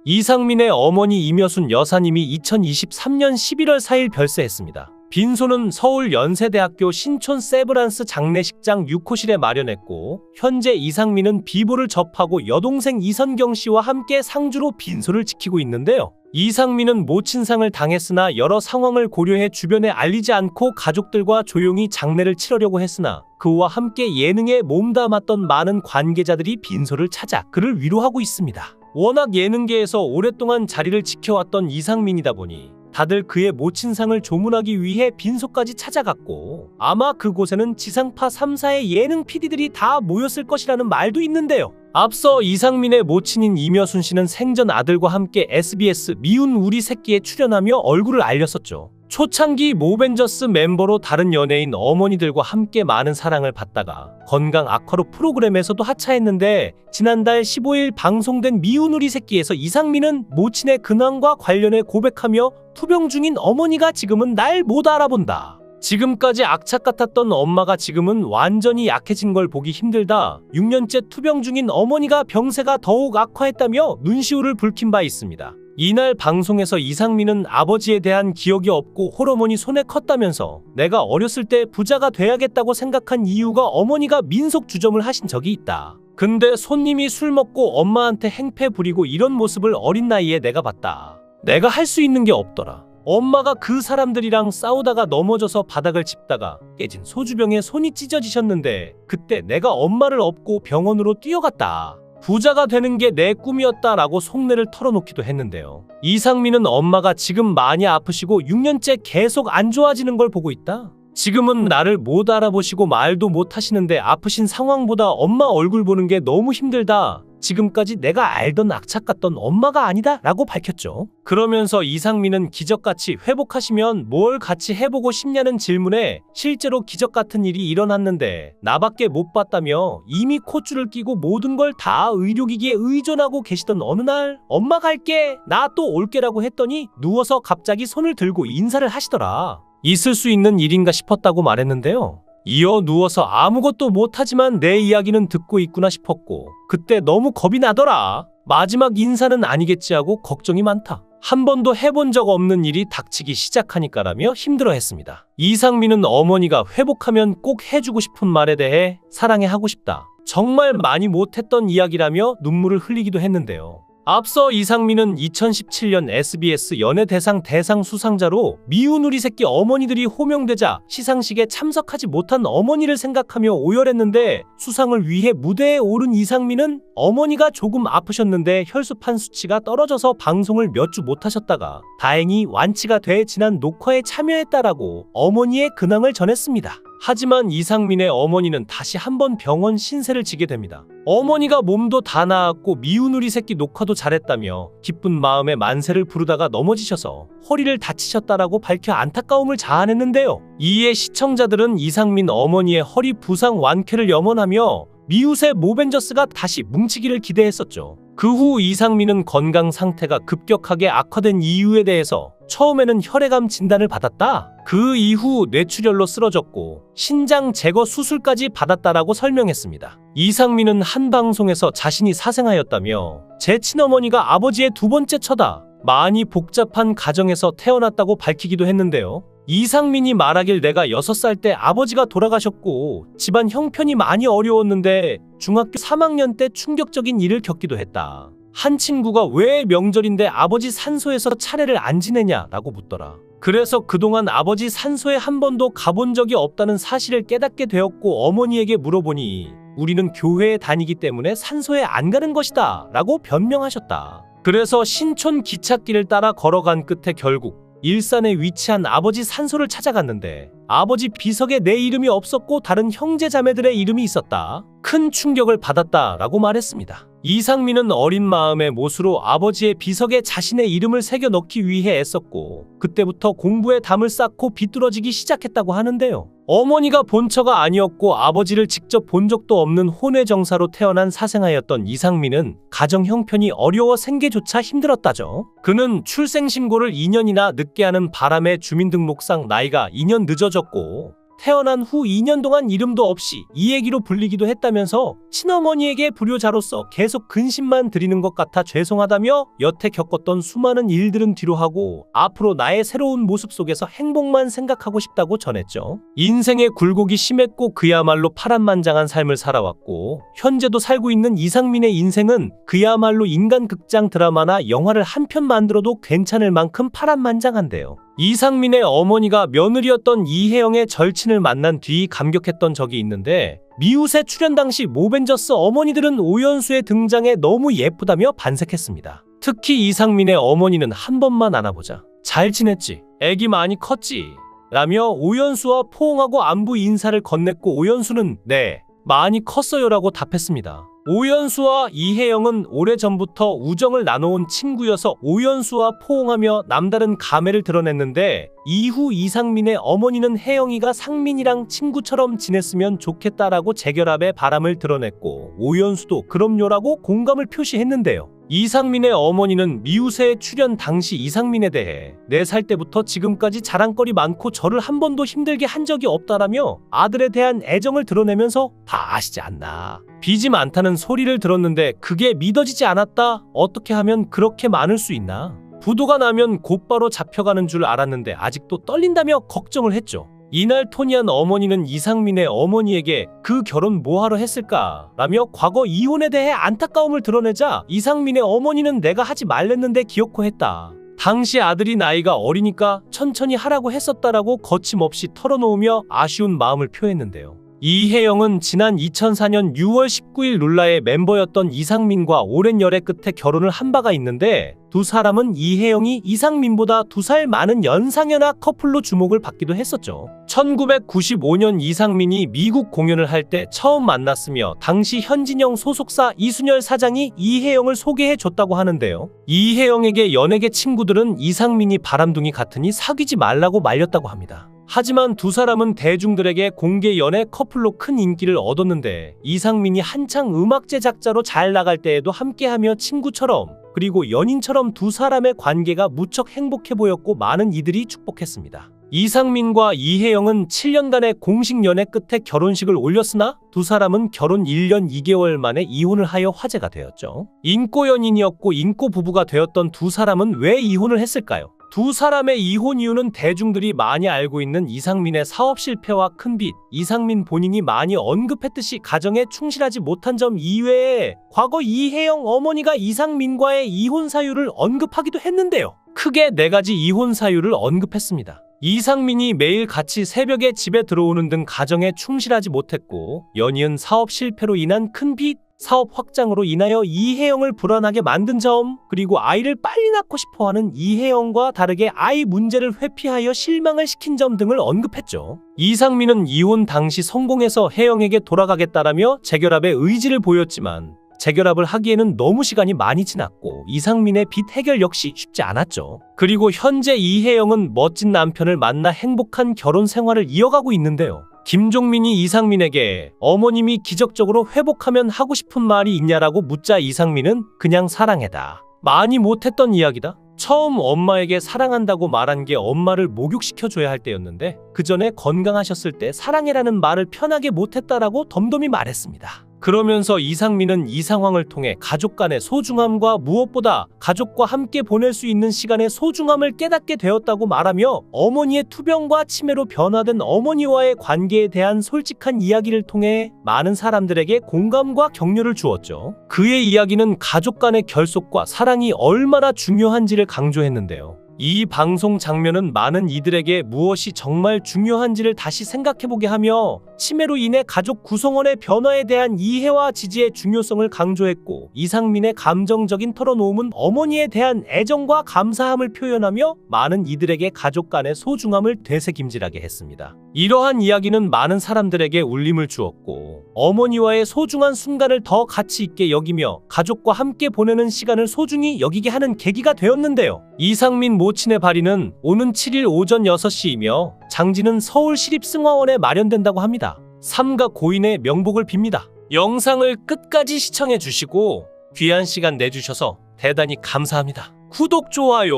이상민의 어머니 임여순 여사님이 2023년 11월 4일 별세했습니다. 빈소는 서울 연세대학교 신촌 세브란스 장례식장 6호실에 마련했고, 현재 이상민은 비보를 접하고 여동생 이선경 씨와 함께 상주로 빈소를 지키고 있는데요. 이상민은 모친상을 당했으나 여러 상황을 고려해 주변에 알리지 않고 가족들과 조용히 장례를 치르려고 했으나 그와 함께 예능에 몸담았던 많은 관계자들이 빈소를 찾아 그를 위로하고 있습니다. 워낙 예능계에서 오랫동안 자리를 지켜왔던 이상민이다 보니 다들 그의 모친상을 조문하기 위해 빈소까지 찾아갔고, 아마 그곳에는 지상파 3사의 예능 PD들이 다 모였을 것이라는 말도 있는데요. 앞서 이상민의 모친인 임여순 씨는 생전 아들과 함께 SBS 미운 우리 새끼에 출연하며 얼굴을 알렸었죠. 초창기 모벤져스 멤버로 다른 연예인 어머니들과 함께 많은 사랑을 받다가 건강 악화로 프로그램에서도 하차했는데, 지난달 15일 방송된 미운 우리 새끼에서 이상민은 모친의 근황과 관련해 고백하며 투병 중인 어머니가 지금은 날 못 알아본다. 지금까지 악착 같았던 엄마가 지금은 완전히 약해진 걸 보기 힘들다. 6년째 투병 중인 어머니가 병세가 더욱 악화했다며 눈시울을 붉힌 바 있습니다. 이날 방송에서 이상민은 아버지에 대한 기억이 없고 호르몬이 손에 컸다면서 내가 어렸을 때 부자가 돼야겠다고 생각한 이유가 어머니가 민속 주점을 하신 적이 있다. 근데 손님이 술 먹고 엄마한테 행패 부리고 이런 모습을 어린 나이에 내가 봤다. 내가 할 수 있는 게 없더라. 엄마가 그 사람들이랑 싸우다가 넘어져서 바닥을 짚다가 깨진 소주병에 손이 찢어지셨는데 그때 내가 엄마를 업고 병원으로 뛰어갔다. 부자가 되는 게 내 꿈이었다라고 속내를 털어놓기도 했는데요. 이상민은 엄마가 지금 많이 아프시고 6년째 계속 안 좋아지는 걸 보고 있다. 지금은 나를 못 알아보시고 말도 못 하시는데 아프신 상황보다 엄마 얼굴 보는 게 너무 힘들다. 지금까지 내가 알던 악착 같던 엄마가 아니다 라고 밝혔죠. 그러면서 이상민은 기적같이 회복하시면 뭘 같이 해보고 싶냐는 질문에 실제로 기적같은 일이 일어났는데 나밖에 못 봤다며 이미 콧줄을 끼고 모든 걸 다 의료기기에 의존하고 계시던 어느 날 엄마 갈게 나 또 올게라고 했더니 누워서 갑자기 손을 들고 인사를 하시더라. 있을 수 있는 일인가 싶었다고 말했는데요. 이어 누워서 아무것도 못하지만 내 이야기는 듣고 있구나 싶었고 그때 너무 겁이 나더라. 마지막 인사는 아니겠지 하고 걱정이 많다. 한 번도 해본 적 없는 일이 닥치기 시작하니까라며 힘들어했습니다. 이상민은 어머니가 회복하면 꼭 해주고 싶은 말에 대해 사랑해 하고 싶다. 정말 많이 못했던 이야기라며 눈물을 흘리기도 했는데요. 앞서 이상민은 2017년 SBS 연예대상 대상 수상자로 미운 우리 새끼 어머니들이 호명되자 시상식에 참석하지 못한 어머니를 생각하며 오열했는데, 수상을 위해 무대에 오른 이상민은 어머니가 조금 아프셨는데 혈소판 수치가 떨어져서 방송을 몇 주 못하셨다가 다행히 완치가 돼 지난 녹화에 참여했다라고 어머니의 근황을 전했습니다. 하지만 이상민의 어머니는 다시 한번 병원 신세를 지게 됩니다. 어머니가 몸도 다 나았고 미운 우리 새끼 녹화도 잘했다며 기쁜 마음에 만세를 부르다가 넘어지셔서 허리를 다치셨다라고 밝혀 안타까움을 자아냈는데요. 이에 시청자들은 이상민 어머니의 허리 부상 완쾌를 염원하며 미웃의 모벤져스가 다시 뭉치기를 기대했었죠. 그 후 이상민은 건강 상태가 급격하게 악화된 이유에 대해서 처음에는 혈액암 진단을 받았다. 그 이후 뇌출혈로 쓰러졌고 신장 제거 수술까지 받았다라고 설명했습니다. 이상민은 한 방송에서 자신이 사생아였다며 제 친어머니가 아버지의 두 번째 처다. 많이 복잡한 가정에서 태어났다고 밝히기도 했는데요. 이상민이 말하길 내가 6살 때 아버지가 돌아가셨고 집안 형편이 많이 어려웠는데 중학교 3학년 때 충격적인 일을 겪기도 했다. 한 친구가 왜 명절인데 아버지 산소에서 차례를 안 지내냐라고 묻더라. 그래서 그동안 아버지 산소에 한 번도 가본 적이 없다는 사실을 깨닫게 되었고 어머니에게 물어보니 우리는 교회에 다니기 때문에 산소에 안 가는 것이다 라고 변명하셨다. 그래서 신촌 기찻길을 따라 걸어간 끝에 결국 일산에 위치한 아버지 산소를 찾아갔는데 아버지 비석에 내 이름이 없었고 다른 형제 자매들의 이름이 있었다. 큰 충격을 받았다라고 말했습니다. 이상민은 어린 마음의 못으로 아버지의 비석에 자신의 이름을 새겨 넣기 위해 애썼고 그때부터 공부에 담을 쌓고 비뚤어지기 시작했다고 하는데요. 어머니가 본처가 아니었고 아버지를 직접 본 적도 없는 혼외정사로 태어난 사생아였던 이상민은 가정 형편이 어려워 생계조차 힘들었다죠. 그는 출생신고를 2년이나 늦게 하는 바람에 주민등록상 나이가 2년 늦어졌고 태어난 후 2년 동안 이름도 없이 이애기로 불리기도 했다면서 친어머니에게 불효자로서 계속 근심만 드리는 것 같아 죄송하다며 여태 겪었던 수많은 일들은 뒤로 하고 앞으로 나의 새로운 모습 속에서 행복만 생각하고 싶다고 전했죠. 인생의 굴곡이 심했고 그야말로 파란만장한 삶을 살아왔고 현재도 살고 있는 이상민의 인생은 그야말로 인간 극장 드라마나 영화를 한 편 만들어도 괜찮을 만큼 파란만장한데요. 이상민의 어머니가 며느리였던 이혜영의 절친을 만난 뒤 감격했던 적이 있는데 미우새 출연 당시 모벤져스 어머니들은 오연수의 등장에 너무 예쁘다며 반색했습니다. 특히 이상민의 어머니는 한 번만 안아보자. 잘 지냈지? 애기 많이 컸지? 라며 오연수와 포옹하고 안부 인사를 건넸고 오연수는 네, 많이 컸어요라고 답했습니다. 오연수와 이혜영은 오래전부터 우정을 나눠온 친구여서 오연수와 포옹하며 남다른 감회를 드러냈는데 이후 이상민의 어머니는 혜영이가 상민이랑 친구처럼 지냈으면 좋겠다라고 재결합의 바람을 드러냈고 오연수도 그럼요라고 공감을 표시했는데요. 이상민의 어머니는 미우새의 출연 당시 이상민에 대해 4살 때부터 지금까지 자랑거리 많고 저를 한 번도 힘들게 한 적이 없다라며 아들에 대한 애정을 드러내면서 다 아시지 않나. 빚이 많다는 소리를 들었는데 그게 믿어지지 않았다. 어떻게 하면 그렇게 많을 수 있나. 부도가 나면 곧바로 잡혀가는 줄 알았는데 아직도 떨린다며 걱정을 했죠. 이날 토니한 어머니는 이상민의 어머니에게 그 결혼 뭐하러 했을까? 라며 과거 이혼에 대해 안타까움을 드러내자 이상민의 어머니는 내가 하지 말랬는데 기어코 했다. 당시 아들이 나이가 어리니까 천천히 하라고 했었다라고 거침없이 털어놓으며 아쉬운 마음을 표했는데요. 이혜영은 지난 2004년 6월 19일 룰라의 멤버였던 이상민과 오랜 열애 끝에 결혼을 한 바가 있는데 두 사람은 이혜영이 이상민보다 2살 많은 연상연하 커플로 주목을 받기도 했었죠. 1995년 이상민이 미국 공연을 할 때 처음 만났으며 당시 현진영 소속사 이순열 사장이 이혜영을 소개해줬다고 하는데요. 이혜영에게 연예계 친구들은 이상민이 바람둥이 같으니 사귀지 말라고 말렸다고 합니다. 하지만 두 사람은 대중들에게 공개 연애 커플로 큰 인기를 얻었는데 이상민이 한창 음악 제작자로 잘 나갈 때에도 함께하며 친구처럼 그리고 연인처럼 두 사람의 관계가 무척 행복해 보였고 많은 이들이 축복했습니다. 이상민과 이혜영은 7년간의 공식 연애 끝에 결혼식을 올렸으나 두 사람은 결혼 1년 2개월 만에 이혼을 하여 화제가 되었죠. 인고 연인이었고 인고 부부가 되었던 두 사람은 왜 이혼을 했을까요? 두 사람의 이혼 이유는 대중들이 많이 알고 있는 이상민의 사업 실패와 큰 빚, 이상민 본인이 많이 언급했듯이 가정에 충실하지 못한 점 이외에 과거 이혜영 어머니가 이상민과의 이혼 사유를 언급하기도 했는데요. 크게 4가지 이혼 사유를 언급했습니다. 이상민이 매일 같이 새벽에 집에 들어오는 등 가정에 충실하지 못했고 연이은 사업 실패로 인한 큰 빚, 사업 확장으로 인하여 이혜영을 불안하게 만든 점, 그리고 아이를 빨리 낳고 싶어하는 이혜영과 다르게 아이 문제를 회피하여 실망을 시킨 점 등을 언급했죠. 이상민은 이혼 당시 성공해서 혜영에게 돌아가겠다라며 재결합의 의지를 보였지만 재결합을 하기에는 너무 시간이 많이 지났고 이상민의 빚 해결 역시 쉽지 않았죠. 그리고 현재 이혜영은 멋진 남편을 만나 행복한 결혼 생활을 이어가고 있는데요. 김종민이 이상민에게 어머님이 기적적으로 회복하면 하고 싶은 말이 있냐라고 묻자 이상민은 그냥 사랑해다. 많이 못했던 이야기다. 처음 엄마에게 사랑한다고 말한 게 엄마를 목욕시켜줘야 할 때였는데 그 전에 건강하셨을 때 사랑해라는 말을 편하게 못했다라고 덤덤히 말했습니다. 그러면서 이상민은 이 상황을 통해 가족 간의 소중함과 무엇보다 가족과 함께 보낼 수 있는 시간의 소중함을 깨닫게 되었다고 말하며 어머니의 투병과 치매로 변화된 어머니와의 관계에 대한 솔직한 이야기를 통해 많은 사람들에게 공감과 격려를 주었죠. 그의 이야기는 가족 간의 결속과 사랑이 얼마나 중요한지를 강조했는데요. 이 방송 장면은 많은 이들에게 무엇이 정말 중요한지를 다시 생각해보게 하며 치매로 인해 가족 구성원의 변화에 대한 이해와 지지의 중요성을 강조했고 이상민의 감정적인 털어놓음은 어머니에 대한 애정과 감사함을 표현하며 많은 이들에게 가족 간의 소중함을 되새김질하게 했습니다. 이러한 이야기는 많은 사람들에게 울림을 주었고 어머니와의 소중한 순간을 더 가치 있게 여기며 가족과 함께 보내는 시간을 소중히 여기게 하는 계기가 되었는데요. 이상민 모친의 발인은 오는 7일 오전 6시이며 장지는 서울시립승화원에 마련된다고 합니다. 삼가 고인의 명복을 빕니다. 영상을 끝까지 시청해주시고 귀한 시간 내주셔서 대단히 감사합니다. 구독, 좋아요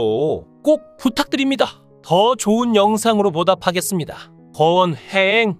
꼭 부탁드립니다. 더 좋은 영상으로 보답하겠습니다. 거원행